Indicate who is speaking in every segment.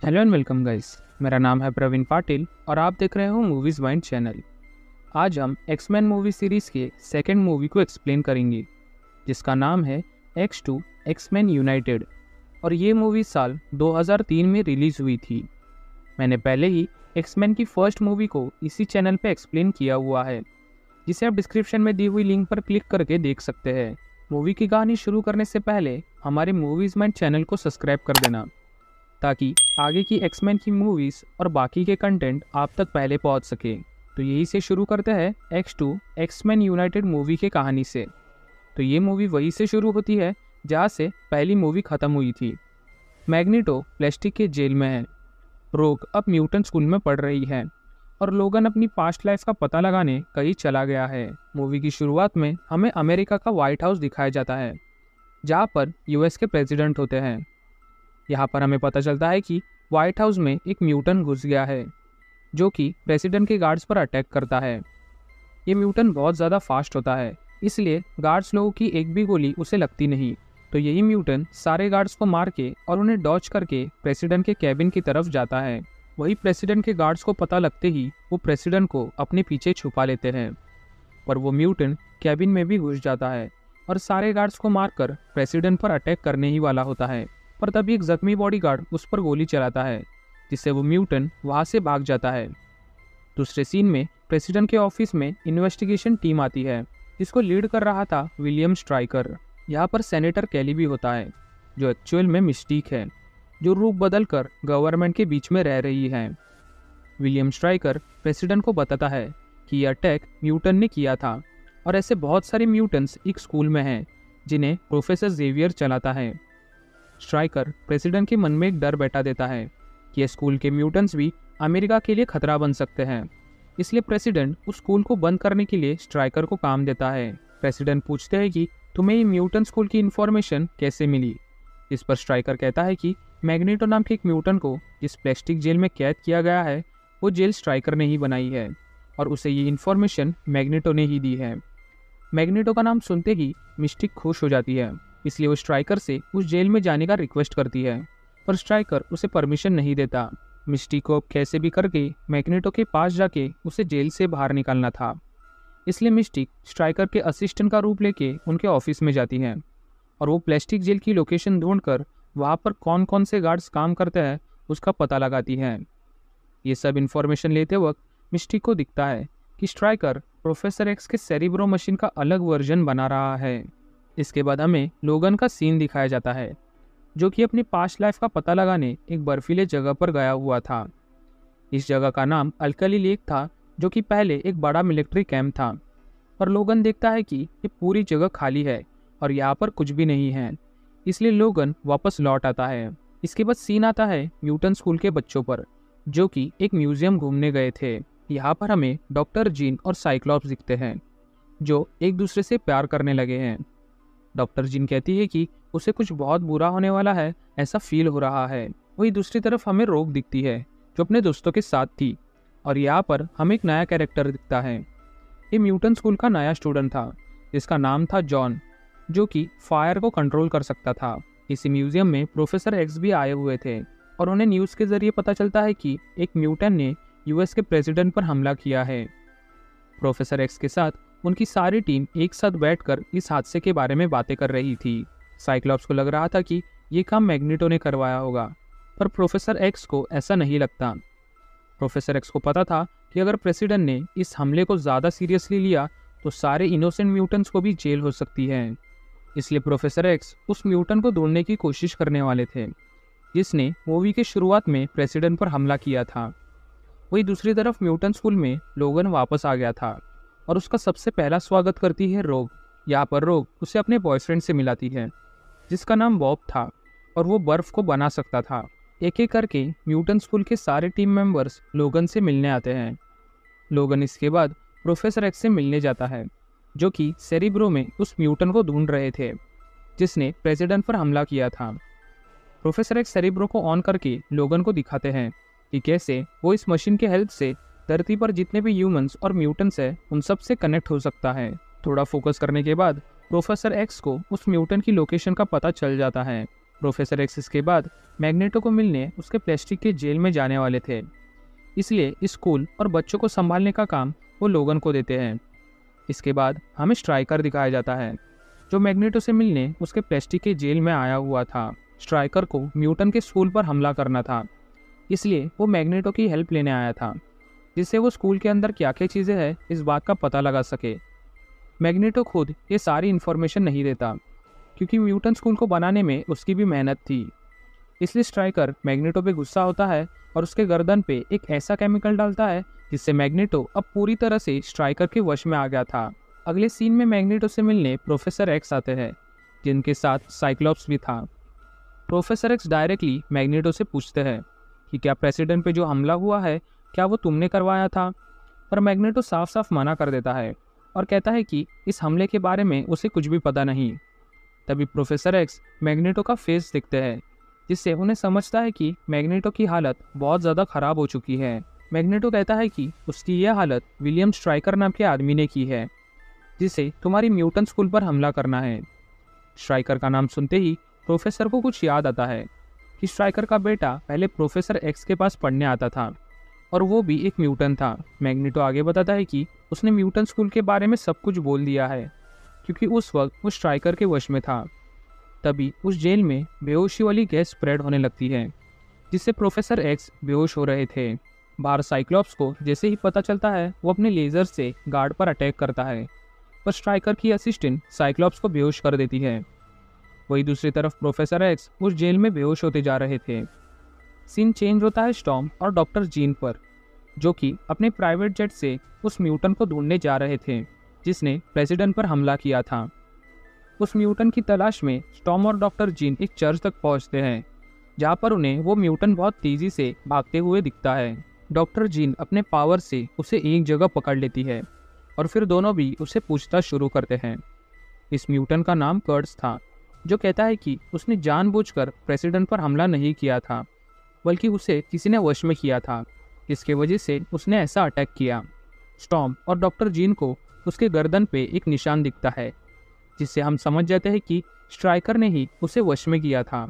Speaker 1: Hello and welcome guys. मेरा नाम है प्रवीण पाटिल और आप देख रहे हो मूवीज वाइंड चैनल। आज हम एक्समैन मूवी सीरीज के सेकंड मूवी को एक्सप्लेन करेंगे, जिसका नाम है X2 एक्समैन यूनाइटेड। और ये मूवी साल 2003 में रिलीज हुई थी। मैंने पहले ही एक्समैन की फर्स्ट मूवी को इसी चैनल पे एक्सप्लेन किया हुआ है, जिसे आप डिस्क्रिप्शन में दी हुई लिंक पर क्लिक करके देख सकते हैं। मूवी की कहानी शुरू करने से पहले हमारे मूवीज माइंड चैनल को सब्सक्राइब कर देना, ताकि आगे की एक्समैन की मूवीज़ और बाकी के कंटेंट आप तक पहले पहुंच सके। तो यही से शुरू करते हैं X2 एक्समैन यूनाइटेड मूवी के कहानी से। तो ये मूवी वहीं से शुरू होती है जहाँ से पहली मूवी ख़त्म हुई थी। मैग्नीटो प्लास्टिक के जेल में है, रोग अब म्यूटेंट स्कूल में पढ़ रही है और लोगन अपनी पास्ट लाइफ का पता लगाने कहीं चला गया है। मूवी की शुरुआत में हमें अमेरिका का व्हाइट हाउस दिखाया जाता है, जहाँ पर यूएस के प्रेसिडेंट होते हैं। यहाँ पर हमें पता चलता है कि व्हाइट हाउस में एक म्यूटेंट घुस गया है, जो कि प्रेसिडेंट के गार्ड्स पर अटैक करता है। ये म्यूटेंट बहुत ज़्यादा फास्ट होता है, इसलिए गार्ड्स लोगों की एक भी गोली उसे लगती नहीं। तो यही म्यूटेंट सारे गार्ड्स को मार के और उन्हें डॉच करके प्रेसिडेंट के कैबिन की तरफ जाता है। वही प्रेसिडेंट के गार्ड्स को पता लगते ही वो प्रेसिडेंट को अपने पीछे छुपा लेते हैं, पर वो म्यूटेंट कैबिन में भी घुस जाता है और सारे गार्ड्स को मारकर प्रेसिडेंट पर अटैक करने ही वाला होता है। पर तभी एक जख्मी बॉडीगार्ड उस पर गोली चलाता है, जिससे वो म्यूटेंट वहां से भाग जाता है। दूसरे सीन में प्रेसिडेंट के ऑफिस में इन्वेस्टिगेशन टीम आती है, जिसको लीड कर रहा था विलियम स्ट्राइकर। यहाँ पर सेनेटर कैली भी होता है, जो एक्चुअल में मिस्टीक है, जो रूप बदल कर गवर्नमेंट के बीच में रह रही है। विलियम स्ट्राइकर प्रेसिडेंट को बताता है कि यह अटैक म्यूटेंट ने किया था और ऐसे बहुत सारे म्यूटेंट्स एक स्कूल में हैं, जिन्हें प्रोफेसर जेवियर चलाता है। स्ट्राइकर प्रेसिडेंट के मन में एक डर बैठा देता है कि स्कूल के म्यूटेंट्स भी अमेरिका के लिए खतरा बन सकते हैं। इसलिए प्रेसिडेंट उस स्कूल को बंद करने के लिए स्ट्राइकर को काम देता है। प्रेसिडेंट पूछते हैं कि तुम्हें ये म्यूटेंट स्कूल की इन्फॉर्मेशन कैसे मिली। इस पर स्ट्राइकर कहता है कि मैग्नीटो नाम के एक म्यूटेंट को जिस प्लास्टिक जेल में कैद किया गया है, वो जेल स्ट्राइकर ने ही बनाई है और उसे ये इन्फॉर्मेशन मैग्नीटो ने ही दी है। मैग्नीटो का नाम सुनते ही मिस्टिक खुश हो जाती है, इसलिए वो स्ट्राइकर से उस जेल में जाने का रिक्वेस्ट करती है, पर स्ट्राइकर उसे परमिशन नहीं देता। मिस्टिक को कैसे भी करके मैग्नेटो के पास जाके उसे जेल से बाहर निकालना था, इसलिए मिस्टिक स्ट्राइकर के असिस्टेंट का रूप लेके उनके ऑफिस में जाती है और वो प्लास्टिक जेल की लोकेशन ढूंढकर वहाँ पर कौन कौन से गार्ड्स काम करते हैं उसका पता लगाती है। ये सब इन्फॉर्मेशन लेते वक्त मिस्टिक को दिखता है कि स्ट्राइकर प्रोफेसर एक्स के सेरिब्रो मशीन का अलग वर्जन बना रहा है। इसके बाद हमें लोगन का सीन दिखाया जाता है, जो कि अपनी पास्ट लाइफ का पता लगाने एक बर्फीले जगह पर गया हुआ था। इस जगह का नाम अल्कली लेक था, जो कि पहले एक बड़ा मिलिट्री कैंप था। पर लोगन देखता है कि ये पूरी जगह खाली है और यहाँ पर कुछ भी नहीं है, इसलिए लोगन वापस लौट आता है। इसके बाद सीन आता है म्यूटेंट स्कूल के बच्चों पर, जो कि एक म्यूजियम घूमने गए थे। यहाँ पर हमें डॉक्टर जीन और साइक्लॉप्स दिखते हैं, जो एक दूसरे से प्यार करने लगे हैं। डॉक्टर जिन कहती है कि उसे कुछ बहुत बुरा होने वाला है, ऐसा फील हो रहा है। वही दूसरी तरफ हमें रोग दिखती है, जो अपने दोस्तों के साथ थी, और यहाँ पर हमें एक नया कैरेक्टर दिखता है। ये म्यूटेंट स्कूल का नया स्टूडेंट था, जिसका नाम था जॉन, जो कि फायर को कंट्रोल कर सकता था। इसी म्यूजियम में प्रोफेसर एक्स भी आए हुए थे और उन्हें न्यूज़ के जरिए पता चलता है कि एक म्यूटेंट ने यूएस के प्रेसिडेंट पर हमला किया है। प्रोफेसर एक्स के साथ उनकी सारी टीम एक साथ बैठकर इस हादसे के बारे में बातें कर रही थी। साइक्लॉप्स को लग रहा था कि ये काम मैग्नीटो ने करवाया होगा, पर प्रोफेसर एक्स को ऐसा नहीं लगता। प्रोफेसर एक्स को पता था कि अगर प्रेसिडेंट ने इस हमले को ज़्यादा सीरियसली लिया तो सारे इनोसेंट म्यूटेंट्स को भी जेल हो सकती है। इसलिए प्रोफेसर एक्स उस म्यूटेंट को ढूंढने की कोशिश करने वाले थे, जिसने मूवी के शुरुआत में प्रेसिडेंट पर हमला किया था। वही दूसरी तरफ म्यूटेंट स्कूल में लोगन वापस आ गया था और उसका सबसे पहला स्वागत करती है रोग। यहाँ पर रोग उसे अपने बॉयफ्रेंड से मिलाती है, जिसका नाम बॉब था और वो बर्फ को बना सकता था। एक एक करके म्यूटेंट स्कूल के सारे टीम मेंबर्स लोगन से मिलने आते हैं। लोगन इसके बाद प्रोफेसर एक्स से मिलने जाता है, जो कि सेरिब्रो में उस म्यूटेंट को ढूंढ रहे थे, जिसने प्रेसिडेंट पर हमला किया था। प्रोफेसर एक्स सेरिब्रो को ऑन करके लोगन को दिखाते हैं कि कैसे वो इस मशीन के हेल्प से धरती पर जितने भी ह्यूमंस और म्यूटेंट्स हैं उन सब से कनेक्ट हो सकता है। थोड़ा फोकस करने के बाद प्रोफेसर एक्स को उस म्यूटेंट की लोकेशन का पता चल जाता है प्रोफेसर एक्स इसके बाद मैग्नेटो को मिलने उसके प्लास्टिक के जेल में जाने वाले थे, इसलिए स्कूल और बच्चों को संभालने का काम वो लोगन को देते हैं। इसके बाद हमें स्ट्राइकर दिखाया जाता है, जो मैग्नेटो से मिलने उसके प्लास्टिक के जेल में आया हुआ था। स्ट्राइकर को म्यूटन के स्कूल पर हमला करना था, इसलिए वो मैग्नेटो की हेल्प लेने आया था, जिससे वो स्कूल के अंदर क्या क्या चीज़ें हैं इस बात का पता लगा सके। मैग्नेटो खुद ये सारी इन्फॉर्मेशन नहीं देता, क्योंकि म्यूटन स्कूल को बनाने में उसकी भी मेहनत थी। इसलिए स्ट्राइकर मैग्नेटो पे गुस्सा होता है और उसके गर्दन पे एक ऐसा केमिकल डालता है जिससे मैग्नेटो अब पूरी तरह से स्ट्राइकर के वश में आ गया था। अगले सीन में मैग्नेटो से मिलने प्रोफेसर एक्स आते हैं, जिनके साथ साइक्लॉप्स भी था। प्रोफेसर एक्स डायरेक्टली मैग्नेटो से पूछते हैं कि क्या प्रेसिडेंट पे जो हमला हुआ है क्या वो तुमने करवाया था, पर मैग्नेटो साफ साफ मना कर देता है और कहता है कि इस हमले के बारे में उसे कुछ भी पता नहीं। तभी प्रोफेसर एक्स मैग्नेटो का फेस देखते हैं, जिससे उन्हें समझता है कि मैग्नेटो की हालत बहुत ज़्यादा ख़राब हो चुकी है। मैग्नेटो कहता है कि उसकी यह हालत विलियम स्ट्राइकर नाम के आदमी ने की है, जिसे तुम्हारी म्यूटन स्कूल पर हमला करना है। स्ट्राइकर का नाम सुनते ही प्रोफेसर को कुछ याद आता है कि स्ट्राइकर का बेटा पहले प्रोफेसर एक्स के पास पढ़ने आता था और वो भी एक म्यूटन था। मैग्नेटो आगे बताता है कि उसने म्यूटन स्कूल के बारे में सब कुछ बोल दिया है, क्योंकि उस वक्त वो स्ट्राइकर के वश में था। तभी उस जेल में बेहोशी वाली गैस स्प्रेड होने लगती है, जिससे प्रोफेसर एक्स बेहोश हो रहे थे। बाहर साइक्लॉप्स को जैसे ही पता चलता है वो अपने लेज़र से गार्ड पर अटैक करता है, पर स्ट्राइकर की असिस्टेंट साइक्लॉप्स को बेहोश कर देती है। वही दूसरी तरफ प्रोफेसर एक्स उस जेल में बेहोश होते जा रहे थे। सीन चेंज होता है स्टॉर्म और डॉक्टर जीन पर, जो कि अपने प्राइवेट जेट से उस म्यूटन को ढूंढने जा रहे थे जिसने प्रेसिडेंट पर हमला किया था। उस म्यूटन की तलाश में स्टॉर्म और डॉक्टर जीन एक चर्च तक पहुंचते हैं, जहां पर उन्हें वो म्यूटन बहुत तेजी से भागते हुए दिखता है। डॉक्टर जीन अपने पावर से उसे एक जगह पकड़ लेती है और फिर दोनों भी उसे पूछताछ शुरू करते हैं। इस म्यूटन का नाम कर्ट्स था, जो कहता है कि उसने जानबूझकर प्रेसिडेंट पर हमला नहीं किया था, बल्कि उसे किसी ने वश में किया था, जिसके वजह से उसने ऐसा अटैक किया। स्टॉर्म और डॉक्टर जीन को उसके गर्दन पे एक निशान दिखता है, जिससे हम समझ जाते हैं कि स्ट्राइकर ने ही उसे वश में किया था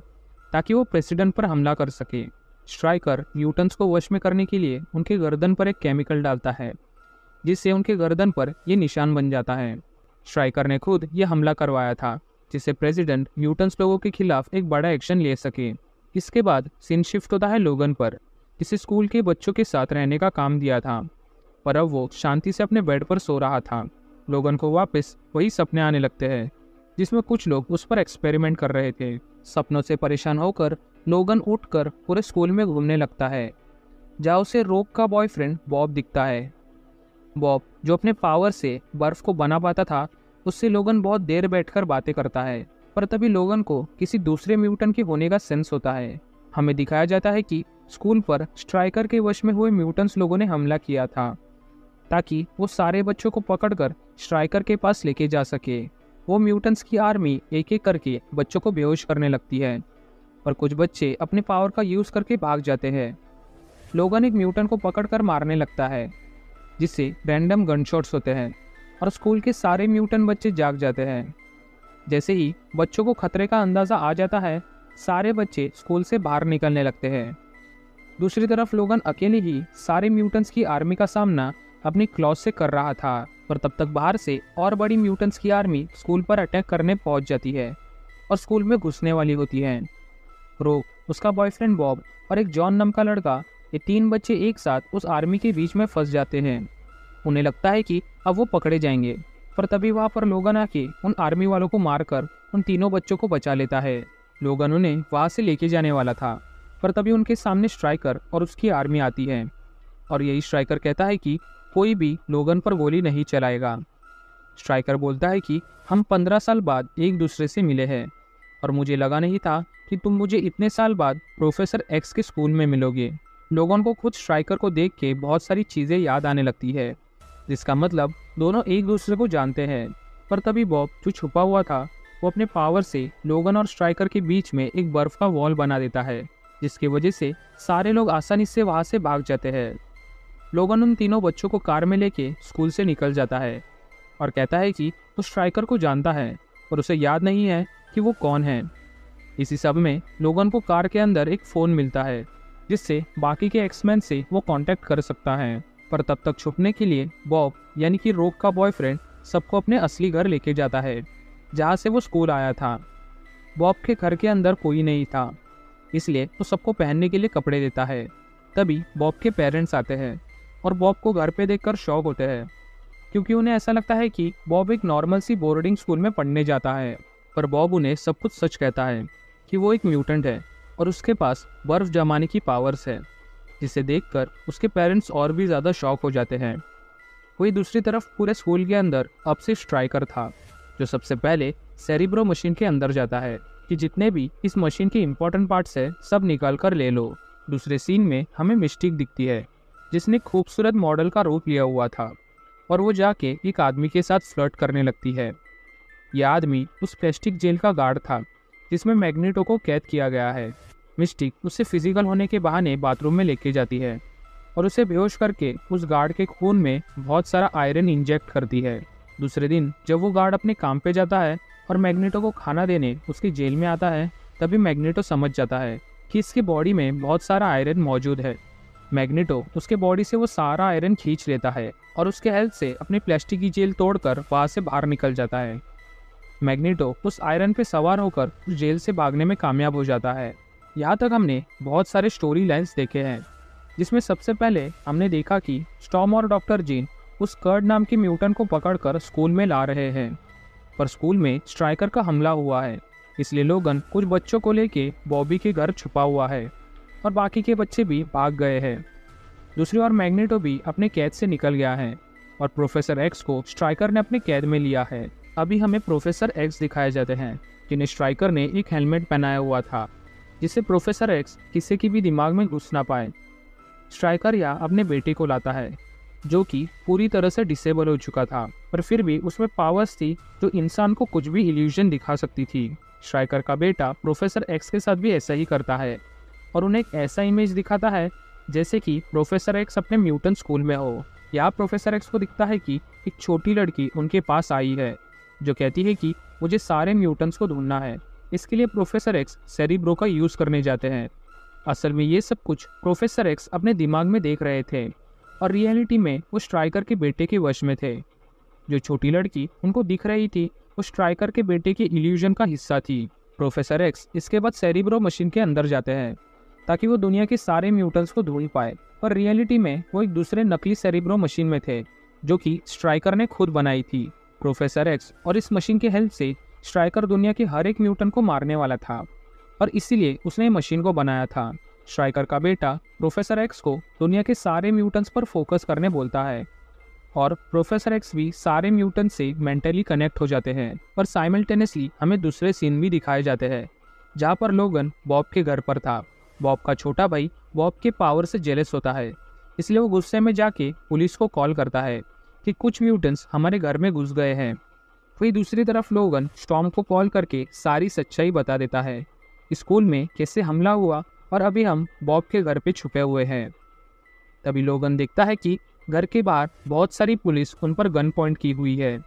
Speaker 1: ताकि वो प्रेसिडेंट पर हमला कर सके। स्ट्राइकर म्यूटन्स को वश में करने के लिए उनके गर्दन पर एक केमिकल डालता है, जिससे उनके गर्दन पर ये निशान बन जाता है। स्ट्राइकर ने खुद ये हमला करवाया था, जिससे प्रेसिडेंट म्यूटन्स लोगों के खिलाफ एक बड़ा एक्शन ले सके। इसके बाद सीन शिफ्ट होता है लोगन पर, जिसे स्कूल के बच्चों के साथ रहने का काम दिया था, पर अब वो शांति से अपने बेड पर सो रहा था। लोगन को वापस वही सपने आने लगते हैं, जिसमें कुछ लोग उस पर एक्सपेरिमेंट कर रहे थे। सपनों से परेशान होकर लोगन उठकर पूरे स्कूल में घूमने लगता है, जहाँ उसे रोक का बॉयफ्रेंड बॉब दिखता है। बॉब, जो अपने पावर से बर्फ को बना पाता था, उससे लोगन बहुत देर बैठकर बातें करता है, पर तभी लोगन को किसी दूसरे म्यूटन के होने का सेंस होता है। हमें दिखाया जाता है कि स्कूल पर स्ट्राइकर के वश में हुए म्यूटन्स लोगों ने हमला किया था, ताकि वो सारे बच्चों को पकड़कर स्ट्राइकर के पास लेके जा सके। वो म्यूटन्स की आर्मी एक एक करके बच्चों को बेहोश करने लगती है, पर कुछ बच्चे अपने पावर का यूज़ करके भाग जाते हैं। लोगन एक म्यूटन को पकड़कर मारने लगता है, जिससे रैंडम गनशॉट्स होते हैं और स्कूल के सारे म्यूटन बच्चे जाग जाते हैं। जैसे ही बच्चों को खतरे का अंदाज़ा आ जाता है, सारे बच्चे स्कूल से बाहर निकलने लगते हैं। दूसरी तरफ लोगन अकेले ही सारे म्यूटन्स की आर्मी का सामना अपनी क्लॉज से कर रहा था, पर तब तक बाहर से और बड़ी म्यूटन्स की आर्मी स्कूल पर अटैक करने पहुंच जाती है और स्कूल में घुसने वाली होती है। रोक, उसका बॉयफ्रेंड बॉब और एक जॉन नाम का लड़का, ये तीन बच्चे एक साथ उस आर्मी के बीच में फंस जाते हैं। उन्हें लगता है कि अब वो पकड़े जाएंगे, पर तभी वहाँ पर लोगन आके उन आर्मी वालों को मारकर उन तीनों बच्चों को बचा लेता है। लोगन उन्हें वहाँ से लेके जाने वाला था, पर तभी उनके सामने स्ट्राइकर और उसकी आर्मी आती है और यही स्ट्राइकर कहता है कि कोई भी लोगन पर गोली नहीं चलाएगा। स्ट्राइकर बोलता है कि हम 15 साल बाद एक दूसरे से मिले हैं और मुझे लगा नहीं था कि तुम मुझे इतने साल बाद प्रोफेसर एक्स के स्कूल में मिलोगे। लोगन को खुद स्ट्राइकर को देख के बहुत सारी चीज़ें याद आने लगती है, जिसका मतलब दोनों एक दूसरे को जानते हैं। पर तभी बॉब, जो छुपा हुआ था, वो अपने पावर से लोगन और स्ट्राइकर के बीच में एक बर्फ का वॉल बना देता है, जिसकी वजह से सारे लोग आसानी से वहाँ से भाग जाते हैं। लोगन उन तीनों बच्चों को कार में लेके स्कूल से निकल जाता है और कहता है कि वो स्ट्राइकर को जानता है, पर उसे याद नहीं है कि वो कौन है। इसी सब में लोगन को कार के अंदर एक फ़ोन मिलता है जिससे बाकी के एक्समैन से वो कांटेक्ट कर सकता है। पर तब तक छुपने के लिए बॉब यानी कि रोग का बॉयफ्रेंड सबको अपने असली घर लेके जाता है जहाँ से वो स्कूल आया था। बॉब के घर के अंदर कोई नहीं था, इसलिए वो सबको पहनने के लिए कपड़े देता है। तभी बॉब के पेरेंट्स आते हैं और बॉब को घर पे देखकर शॉक होते हैं, क्योंकि उन्हें ऐसा लगता है कि बॉब एक नॉर्मल सी बोर्डिंग स्कूल में पढ़ने जाता है। पर बॉब उन्हें सब कुछ सच कहता है कि वो एक म्यूटेंट है और उसके पास बर्फ जमाने की पावर्स है, जिसे देखकर उसके पेरेंट्स और भी ज़्यादा शॉक हो जाते हैं। वही दूसरी तरफ पूरे स्कूल के अंदर अब से स्ट्राइकर था, जो सबसे पहले सेरिब्रो मशीन के अंदर जाता है कि जितने भी इस मशीन के इम्पोर्टेंट पार्ट्स है सब निकाल कर ले लो। दूसरे सीन में हमें मिस्टिक दिखती है, जिसने खूबसूरत मॉडल का रूप लिया हुआ था और वो जाके एक आदमी के साथ फ्लर्ट करने लगती है। यह आदमी उस प्लास्टिक जेल का गार्ड था जिसमें मैग्नेटो को कैद किया गया है। मिस्टिक उससे फिजिकल होने के बहाने बाथरूम में लेके जाती है और उसे बेहोश करके उस गार्ड के खून में बहुत सारा आयरन इंजेक्ट करती है। दूसरे दिन जब वो गार्ड अपने काम पे जाता है और मैग्नेटो को खाना देने उसकी जेल में आता है, तभी मैग्नेटो समझ जाता है कि इसकी बॉडी में बहुत सारा आयरन मौजूद है। मैग्नेटो उसके बॉडी से वो सारा आयरन खींच लेता है और उसके हेल्प से अपनी प्लास्टिक की जेल तोड़कर वहाँ से बाहर निकल जाता है। मैग्नेटो उस आयरन पे सवार होकर उस जेल से भागने में कामयाब हो जाता है। यहाँ तक हमने बहुत सारे स्टोरी लाइन्स देखे हैं, जिसमें सबसे पहले हमने देखा कि स्टॉर्म और डॉक्टर जीन उस कर्ड नाम के म्यूटेंट को पकड़कर स्कूल में ला रहे हैं, पर स्कूल में स्ट्राइकर का हमला हुआ है, इसलिए लोगन कुछ बच्चों को लेके बॉबी के घर छुपा हुआ है और बाकी के बच्चे भी भाग गए हैं। दूसरी ओर मैग्नेटो भी अपने कैद से निकल गया है और प्रोफेसर एक्स को स्ट्राइकर ने अपने कैद में लिया है। अभी हमें प्रोफेसर एक्स दिखाए जाते हैं, जिन्हें स्ट्राइकर ने एक हेलमेट पहनाया हुआ था जिससे प्रोफेसर एक्स किसी की भी दिमाग में घुस ना पाए। स्ट्राइकर यहाँ अपने बेटे को लाता है जो कि पूरी तरह से डिसेबल हो चुका था, पर फिर भी उसमें पावर्स थी जो इंसान को कुछ भी इल्यूजन दिखा सकती थी। स्ट्राइकर का बेटा प्रोफेसर एक्स के साथ भी ऐसा ही करता है और उन्हें एक ऐसा इमेज दिखाता है जैसे कि प्रोफेसर एक्स अपने म्यूटेंट स्कूल में हो। यहाँ प्रोफेसर एक्स को दिखता है कि एक छोटी लड़की उनके पास आई है जो कहती है कि मुझे सारे म्यूटेंट्स को ढूंढना है। इसके लिए प्रोफेसर एक्स सेरिब्रो का यूज़ करने जाते हैं। असल में ये सब कुछ प्रोफेसर एक्स अपने दिमाग में देख रहे थे और रियलिटी में वो स्ट्राइकर के बेटे के वश में थे। जो छोटी लड़की उनको दिख रही थी वो स्ट्राइकर के बेटे के इल्यूजन का हिस्सा थी। प्रोफेसर एक्स इसके बाद सेरिब्रो मशीन के अंदर जाते हैं ताकि वो दुनिया के सारे म्यूटेंट्स को ढूंढ पाए, पर रियलिटी में वो एक दूसरे नकली सेरिब्रो मशीन में थे जो कि स्ट्राइकर ने खुद बनाई थी। प्रोफेसर एक्स और इस मशीन के हेल्प से स्ट्राइकर दुनिया के हर एक म्यूटेंट को मारने वाला था और इसीलिए उसने मशीन को बनाया था। स्ट्राइकर का बेटा प्रोफेसर एक्स को दुनिया के सारे म्यूटेंट्स पर फोकस करने बोलता है और प्रोफेसर एक्स भी सारे म्यूटेंट से मेंटली कनेक्ट हो जाते हैं। पर साइमल्टेनियसली हमें दूसरे सीन भी दिखाए जाते हैं जहाँ पर लोगन बॉब के घर पर था। बॉब का छोटा भाई बॉब के पावर से जेलस होता है, इसलिए वो गुस्से में जाके पुलिस को कॉल करता है कि कुछ म्यूटेंट्स हमारे घर में घुस गए हैं। वही दूसरी तरफ लोगन स्टॉर्म को कॉल करके सारी सच्चाई बता देता है, स्कूल में कैसे हमला हुआ और अभी हम बॉब के घर पे छुपे हुए हैं। तभी लोगन देखता है कि घर के बाहर बहुत सारी पुलिस उन पर गन पॉइंट की हुई है।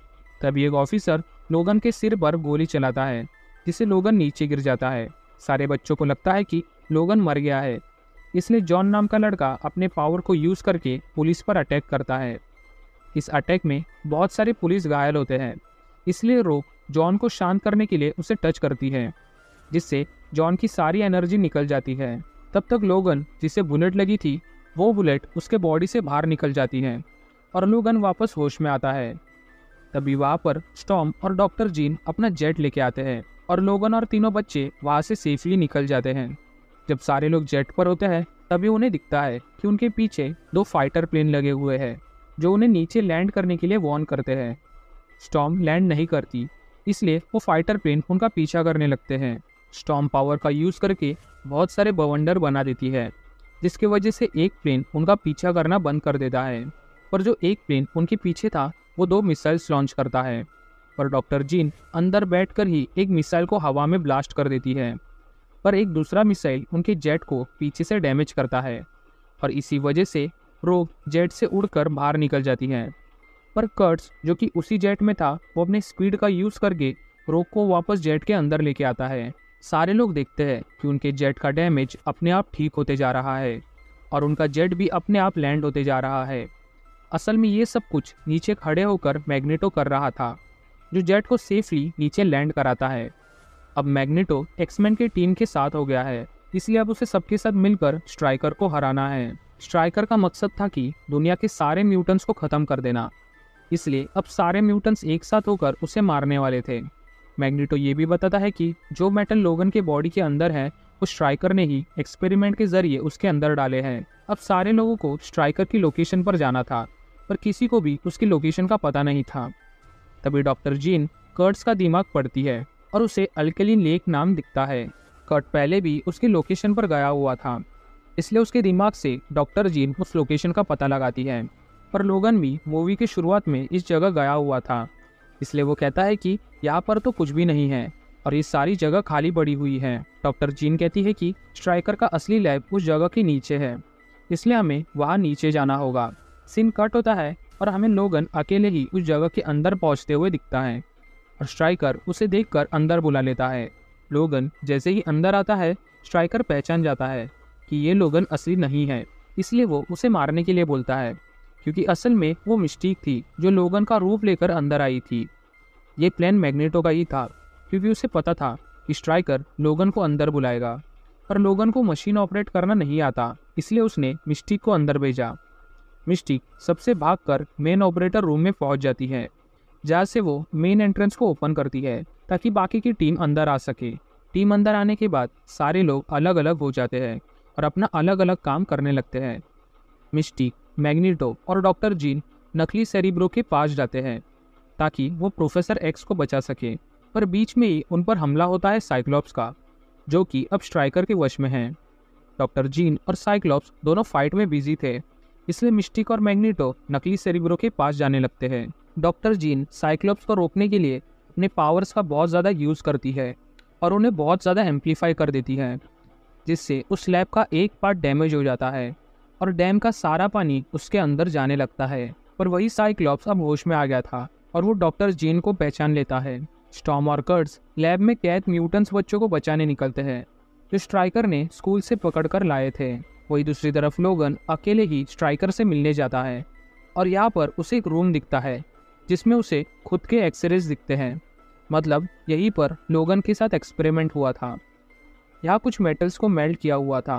Speaker 1: तभी एक ऑफिसर लोगन के सिर पर गोली चलाता है जिससे लोगन नीचे गिर जाता है। सारे बच्चों को लगता है कि लोगन मर गया है, इसलिए जॉन नाम का लड़का अपने पावर को यूज़ करके पुलिस पर अटैक करता है। इस अटैक में बहुत सारे पुलिस घायल होते हैं, इसलिए रोक जॉन को शांत करने के लिए उसे टच करती है जिससे जॉन की सारी एनर्जी निकल जाती है। तब तक लोगन जिसे बुलेट लगी थी वो बुलेट उसके बॉडी से बाहर निकल जाती है और लोगन वापस होश में आता है। तभी वहाँ पर स्टॉर्म और डॉक्टर जीन अपना जेट लेके आते हैं और लोगन और तीनों बच्चे वहाँ से सेफली निकल जाते हैं। जब सारे लोग जेट पर होते हैं तभी उन्हें दिखता है कि उनके पीछे 2 फाइटर प्लेन लगे हुए हैं जो उन्हें नीचे लैंड करने के लिए वार्न करते हैं। स्टॉर्म लैंड नहीं करती, इसलिए वो फाइटर प्लेन उनका पीछा करने लगते हैं। स्टॉर्म पावर का यूज़ करके बहुत सारे बवंडर बना देती है जिसकी वजह से एक प्लेन उनका पीछा करना बंद कर देता है, पर जो एक प्लेन उनके पीछे था वो 2 मिसाइल्स लॉन्च करता है। पर डॉक्टर जीन अंदर बैठकर ही एक मिसाइल को हवा में ब्लास्ट कर देती है, पर एक दूसरा मिसाइल उनके जेट को पीछे से डैमेज करता है और इसी वजह से रोग जेट से उड़कर बाहर निकल जाती है। पर कर्ट्स जो कि उसी जेट में था वो अपने स्पीड का यूज़ करके रोग को वापस जेट के अंदर लेके आता है। सारे लोग देखते हैं कि उनके जेट का डैमेज अपने आप ठीक होते जा रहा है और उनका जेट भी अपने आप लैंड होते जा रहा है। असल में ये सब कुछ नीचे खड़े होकर मैग्नेटो कर रहा था, जो जेट को सेफली नीचे लैंड कराता है। अब मैग्नेटो एक्समैन की टीम के साथ हो गया है, इसलिए अब उसे सबके साथ मिलकर स्ट्राइकर को हराना है। स्ट्राइकर का मकसद था कि दुनिया के सारे म्यूटेंट्स को ख़त्म कर देना, इसलिए अब सारे म्यूटेंट्स एक साथ होकर उसे मारने वाले थे। मैग्नेटो ये भी बताता है कि जो मेटल लोगन के बॉडी के अंदर है वो स्ट्राइकर ने ही एक्सपेरिमेंट के जरिए उसके अंदर डाले हैं। अब सारे लोगों को स्ट्राइकर की लोकेशन पर जाना था, पर किसी को भी उसकी लोकेशन का पता नहीं था। तभी डॉक्टर जीन कर्ट्स का दिमाग पढ़ती है और उसे अल्कलीन लेक नाम दिखता है। कर्ट पहले भी उसकी लोकेशन पर गया हुआ था, इसलिए उसके दिमाग से डॉक्टर जीन उस लोकेशन का पता लगाती है। पर लोगन भी मूवी की शुरुआत में इस जगह गया हुआ था, इसलिए वो कहता है कि यहाँ पर तो कुछ भी नहीं है और ये सारी जगह खाली पड़ी हुई है। डॉक्टर जीन कहती है कि स्ट्राइकर का असली लैब उस जगह के नीचे है, इसलिए हमें वहाँ नीचे जाना होगा। सीन कट होता है और हमें लोगन अकेले ही उस जगह के अंदर पहुँचते हुए दिखता है और स्ट्राइकर उसे देखकर अंदर बुला लेता है। लोगन जैसे ही अंदर आता है, स्ट्राइकर पहचान जाता है कि ये लोगन असली नहीं है, इसलिए वो उसे मारने के लिए बोलता है, क्योंकि असल में वो मिस्टीक थी जो लोगन का रूप लेकर अंदर आई थी। ये प्लान मैग्नेटो का ही था, क्योंकि उसे पता था कि स्ट्राइकर लोगन को अंदर बुलाएगा, पर लोगन को मशीन ऑपरेट करना नहीं आता, इसलिए उसने मिस्टीक को अंदर भेजा। मिस्टीक सबसे भागकर मेन ऑपरेटर रूम में पहुंच जाती है, जहाँ से वो मेन एंट्रेंस को ओपन करती है ताकि बाकी की टीम अंदर आ सके। टीम अंदर आने के बाद सारे लोग अलग अलग हो जाते हैं और अपना अलग अलग काम करने लगते हैं। मिस्टीक, मैग्नेटो और डॉक्टर जीन नकली सेरिब्रो के पास जाते हैं ताकि वो प्रोफेसर एक्स को बचा सके, पर बीच में ही उन पर हमला होता है साइक्लॉप्स का, जो कि अब स्ट्राइकर के वश में है। डॉक्टर जीन और साइक्लॉप्स दोनों फाइट में बिजी थे, इसलिए मिस्टिक और मैग्नेटो नकली सेरिब्रो के पास जाने लगते हैं। डॉक्टर जीन साइक्लॉप्स को रोकने के लिए अपने पावर्स का बहुत ज़्यादा यूज़ करती है और उन्हें बहुत ज़्यादा एम्पलीफाई कर देती है, जिससे उस लैब का एक पार्ट डैमेज हो जाता है और डैम का सारा पानी उसके अंदर जाने लगता है। पर वही साइक्लॉप्स अब होश में आ गया था और वो डॉक्टर जीन को पहचान लेता है। स्टॉर्म और कर्ट्स लैब में कैद म्यूटेंट्स बच्चों को बचाने निकलते हैं, जो स्ट्राइकर ने स्कूल से पकड़कर लाए थे। वही दूसरी तरफ लोगन अकेले ही स्ट्राइकर से मिलने जाता है और यहाँ पर उसे एक रूम दिखता है जिसमें उसे खुद के एक्सरेज दिखते हैं, मतलब यहीं पर लोगन के साथ एक्सपेरिमेंट हुआ था। यहाँ कुछ मेटल्स को मेल्ट किया हुआ था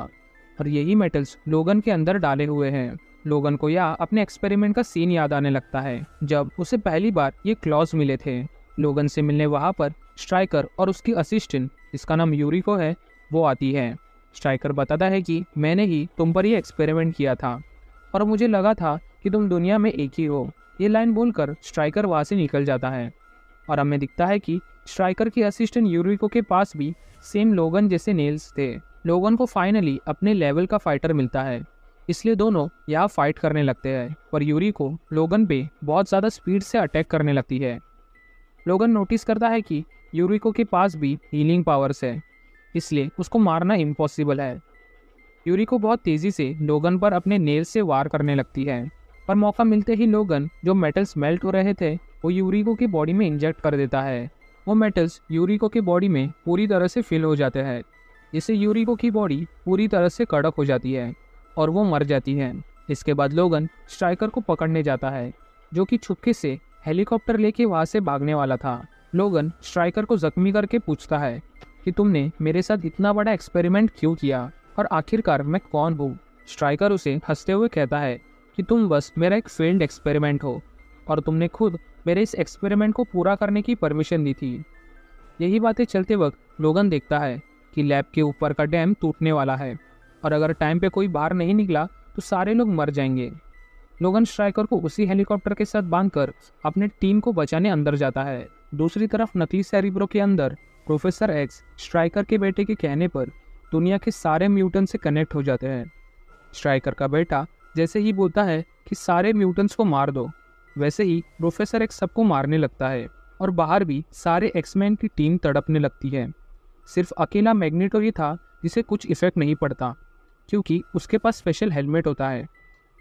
Speaker 1: और यही मेटल्स लोगन के अंदर डाले हुए हैं। लोगन को यहाँ अपने एक्सपेरिमेंट का सीन याद आने लगता है, जब उसे पहली बार ये क्लॉज मिले थे। लोगन से मिलने वहाँ पर स्ट्राइकर और उसकी असिस्टेंट, जिसका नाम यूरिको है, वो आती है। स्ट्राइकर बताता है कि मैंने ही तुम पर ये एक्सपेरिमेंट किया था और मुझे लगा था कि तुम दुनिया में एक ही हो। ये लाइन बोलकर स्ट्राइकर वहाँ से निकल जाता है और हमें दिखता है कि स्ट्राइकर की असिस्टेंट यूरिको के पास भी सेम लोगन जैसे नेल्स थे। लोगन को फाइनली अपने लेवल का फाइटर मिलता है, इसलिए दोनों यहाँ फाइट करने लगते हैं, पर यूरिको लोगन पे बहुत ज़्यादा स्पीड से अटैक करने लगती है। लोगन नोटिस करता है कि यूरिको के पास भी हीलिंग पावर्स है, इसलिए उसको मारना इम्पॉसिबल है। यूरिको बहुत तेज़ी से लोगन पर अपने नेल से वार करने लगती है, पर मौका मिलते ही लोगन जो मेटल्स मेल्ट हो रहे थे वो यूरिको की बॉडी में इंजेक्ट कर देता है। वो मेटल्स यूरिको की बॉडी में पूरी तरह से फिल हो जाते हैं, जिससे यूरिको की बॉडी पूरी तरह से कड़क हो जाती है और वो मर जाती है। इसके बाद लोगन स्ट्राइकर को पकड़ने जाता है, जो कि छुपके से हेलीकॉप्टर लेके वहाँ से भागने वाला था। लोगन स्ट्राइकर को जख्मी करके पूछता है कि तुमने मेरे साथ इतना बड़ा एक्सपेरिमेंट क्यों किया और आखिरकार मैं कौन हूँ। स्ट्राइकर उसे हंसते हुए कहता है कि तुम बस मेरा एक फेल्ड एक्सपेरिमेंट हो और तुमने खुद मेरे इस एक्सपेरिमेंट को पूरा करने की परमिशन दी थी। यही बातें चलते वक्त लोगन देखता है कि लैब के ऊपर का डैम टूटने वाला है और अगर टाइम पे कोई बाहर नहीं निकला तो सारे लोग मर जाएंगे। लोगन स्ट्राइकर को उसी हेलीकॉप्टर के साथ बांधकर अपने टीम को बचाने अंदर जाता है। दूसरी तरफ नकली सेरिब्रो के अंदर प्रोफेसर एक्स स्ट्राइकर के बेटे के कहने पर दुनिया के सारे म्यूटेंट से कनेक्ट हो जाते हैं। स्ट्राइकर का बेटा जैसे ही बोलता है कि सारे म्यूटेंट्स को मार दो, वैसे ही प्रोफेसर एक्स सबको मारने लगता है और बाहर भी सारे एक्समैन की टीम तड़पने लगती है। सिर्फ अकेला मैग्नेटो ही था जिसे कुछ इफेक्ट नहीं पड़ता, क्योंकि उसके पास स्पेशल हेलमेट होता है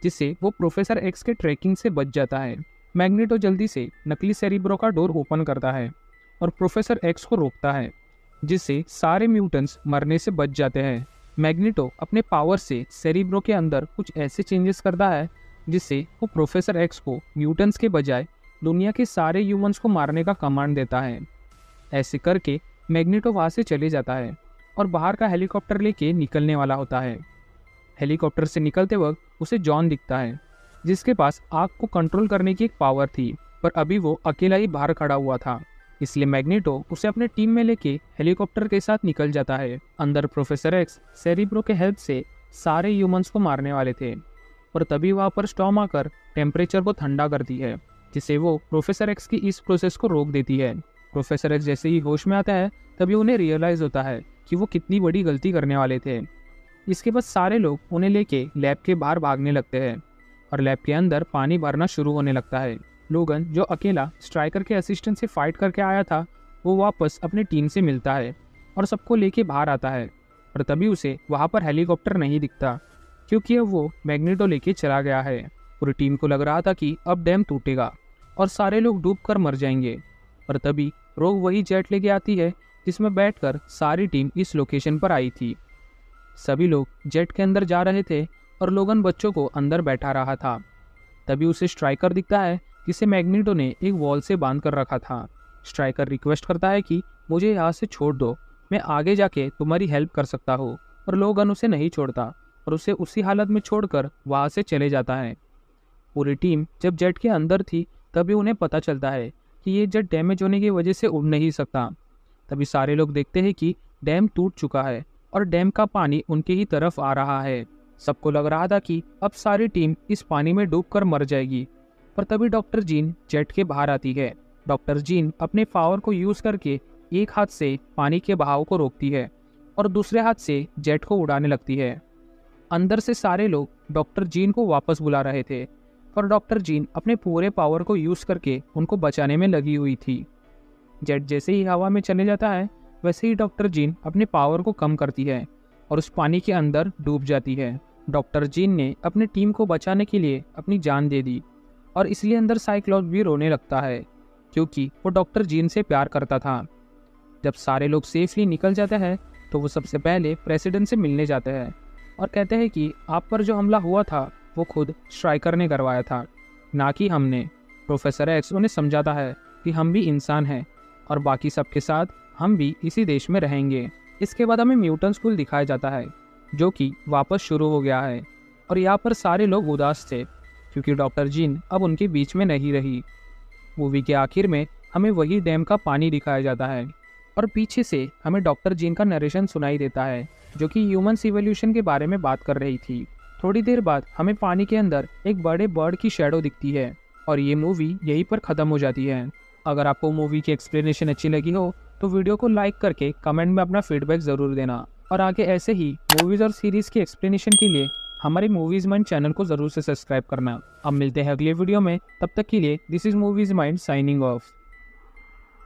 Speaker 1: जिससे वो प्रोफेसर एक्स के ट्रैकिंग से बच जाता है। मैग्नेटो जल्दी से नकली सेरिब्रो का डोर ओपन करता है और प्रोफेसर एक्स को रोकता है, जिससे सारे म्यूटेंट्स मरने से बच जाते हैं। मैग्नेटो अपने पावर से सेरिब्रो के अंदर कुछ ऐसे चेंजेस करता है जिससे वो प्रोफेसर एक्स को म्यूटेंट्स के बजाय दुनिया के सारे ह्यूमंस को मारने का कमांड देता है। ऐसे करके मैग्नेटो वहाँ से चले जाता है और बाहर का हेलीकॉप्टर लेके निकलने वाला होता है। हेलीकॉप्टर से निकलते वक्त उसे जॉन दिखता है, जिसके पास आग को कंट्रोल करने की एक पावर थी, पर अभी वो अकेला ही बाहर खड़ा हुआ था। इसलिए मैग्नेटो उसे अपने टीम में लेके हेलीकॉप्टर के साथ निकल जाता है। अंदर प्रोफेसर एक्स सेरिब्रो के हेल्प से सारे ह्यूमंस को मारने वाले थे, पर तभी वहाँ पर स्टॉर्म आकर टेम्परेचर को ठंडा करती है, जिससे वो प्रोफेसर एक्स की इस प्रोसेस को रोक देती है। प्रोफेसर एक्स जैसे ही होश में आता है तभी उन्हें रियलाइज़ होता है कि वो कितनी बड़ी गलती करने वाले थे। इसके बाद सारे लोग उन्हें लेके लैब के बाहर भागने लगते हैं और लैब के अंदर पानी भरना शुरू होने लगता है। लोगन, जो अकेला स्ट्राइकर के असिस्टेंट से फाइट करके आया था, वो वापस अपनी टीम से मिलता है और सबको लेके बाहर आता है, पर तभी उसे वहाँ पर हेलीकॉप्टर नहीं दिखता, क्योंकि अब वो मैग्नेटो लेके चला गया है। पूरी टीम को लग रहा था कि अब डैम टूटेगा और सारे लोग डूब कर मर जाएंगे, पर तभी रोग वही जेट लेके आती है जिसमें बैठकर सारी टीम इस लोकेशन पर आई थी। सभी लोग जेट के अंदर जा रहे थे और लोगन बच्चों को अंदर बैठा रहा था। तभी उसे स्ट्राइकर दिखता है, जिसे मैग्नेटो ने एक वॉल से बांध कर रखा था। स्ट्राइकर रिक्वेस्ट करता है कि मुझे यहाँ से छोड़ दो, मैं आगे जाके तुम्हारी हेल्प कर सकता हूँ, पर लोगन उसे नहीं छोड़ता और उसे उसी हालत में छोड़कर वहाँ से चले जाता है। पूरी टीम जब जेट के अंदर थी तभी उन्हें पता चलता है कि ये जेट डैमेज होने की वजह से उड़ नहीं सकता। तभी सारे लोग देखते हैं कि डैम टूट चुका है और डैम का पानी उनके ही तरफ आ रहा है। सबको लग रहा था कि अब सारी टीम इस पानी में डूबकर मर जाएगी, पर तभी डॉक्टर जीन जेट के बाहर आती है। डॉक्टर जीन अपने पावर को यूज करके एक हाथ से पानी के बहाव को रोकती है और दूसरे हाथ से जेट को उड़ाने लगती है। अंदर से सारे लोग डॉक्टर जीन को वापस बुला रहे थे, पर डॉक्टर जीन अपने पूरे पावर को यूज करके उनको बचाने में लगी हुई थी। जेट जैसे ही हवा में चले जाता है, वैसे ही डॉक्टर जीन अपने पावर को कम करती है और उस पानी के अंदर डूब जाती है। डॉक्टर जीन ने अपनी टीम को बचाने के लिए अपनी जान दे दी और इसलिए अंदर साइक्लॉप्स भी रोने लगता है, क्योंकि वो डॉक्टर जीन से प्यार करता था। जब सारे लोग सेफली निकल जाते हैं तो वो सबसे पहले प्रेसिडेंट से मिलने जाते हैं और कहते हैं कि आप पर जो हमला हुआ था वो खुद स्ट्राइकर ने करवाया था, ना कि हमने। प्रोफेसर एक्स उन्हें समझाता है कि हम भी इंसान हैं और बाकी सबके साथ हम भी इसी देश में रहेंगे। इसके बाद हमें म्यूटेंट स्कूल दिखाया जाता है, जो कि वापस शुरू हो गया है और यहाँ पर सारे लोग उदास थे क्योंकि डॉक्टर जीन अब उनके बीच में नहीं रही। मूवी के आखिर में हमें वही डैम का पानी दिखाया जाता है और पीछे से हमें डॉक्टर जीन का नरेशन सुनाई देता है, जो कि ह्यूमन इवोल्यूशन के बारे में बात कर रही थी। थोड़ी देर बाद हमें पानी के अंदर एक बड़े बर्ड की शैडो दिखती है और ये मूवी यहीं पर ख़त्म हो जाती है। अगर आपको मूवी की एक्सप्लेनेशन अच्छी लगी हो तो वीडियो को लाइक करके कमेंट में अपना फीडबैक ज़रूर देना और आगे ऐसे ही मूवीज़ और सीरीज़ की एक्सप्लेनेशन के लिए हमारे मूवीज़ माइंड चैनल को ज़रूर से सब्सक्राइब करना। अब मिलते हैं अगले वीडियो में, तब तक के लिए this is movies mind signing off.